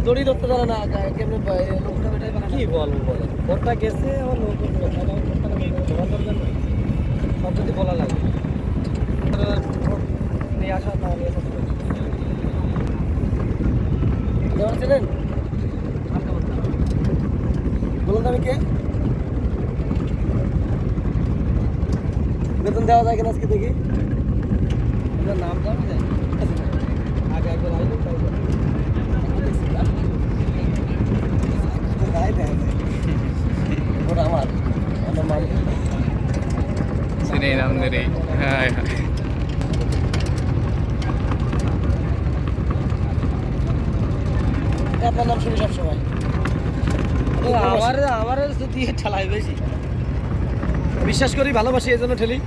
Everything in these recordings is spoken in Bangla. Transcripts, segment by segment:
দড়ি ধরতে জানে না কেমন কি বলবো বলে ভোটটা গেছে আমার লোক সব যদি বলা লাগে নিয়ে আসা না নিয়ে আসা কেমন ছিলেন বলুন আমি কে বেতন দেওয়া যায় কিনা আজকে দেখি নাম জানা যায় আগে একবার আইলো তাই আমার আপনার নাম শুনি সবসময় আমার দিয়ে ঠেলাই বেশি বিশ্বাস করি ভালোবাসি এই জন্য ঠেলি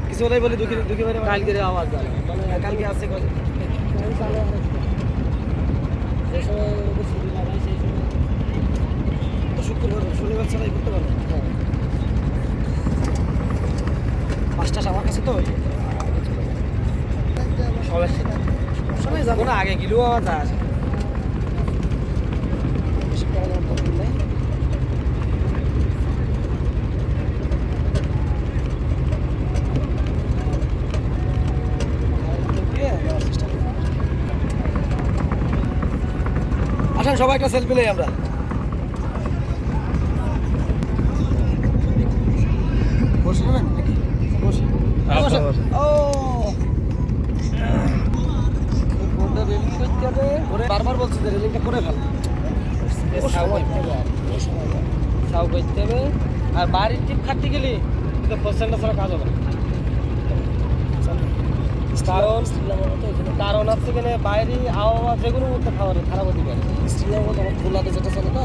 কিছু বলাই বলি দুঃখী দুঃখী বাইরে কালকে আওয়াজ মানে কালকে আছে শুক্রবার শনিবার ছাড়াই করতে পারবো পাঁচটা আমার কাছে তো সবাই যাবো না আগে গেলেও আমার যা আছে আসেন সবাই একটা সেলফি নেই আমরা বসে নেবেন নাকি বসে ও বারবার বলছি যে রেলিংটা করে ফেল সাউ করতে হবে আর বাড়ির টিপ খাটতে গেলে কিন্তু ফসলটা ছাড়া কাজ হবে না কারণ হচ্ছে কিনা বাইরে আবহাওয়া যেগুলো খাবার খারাপ হতে পারে স্টিলের মতো আমার খোলাতে যেটা চলে না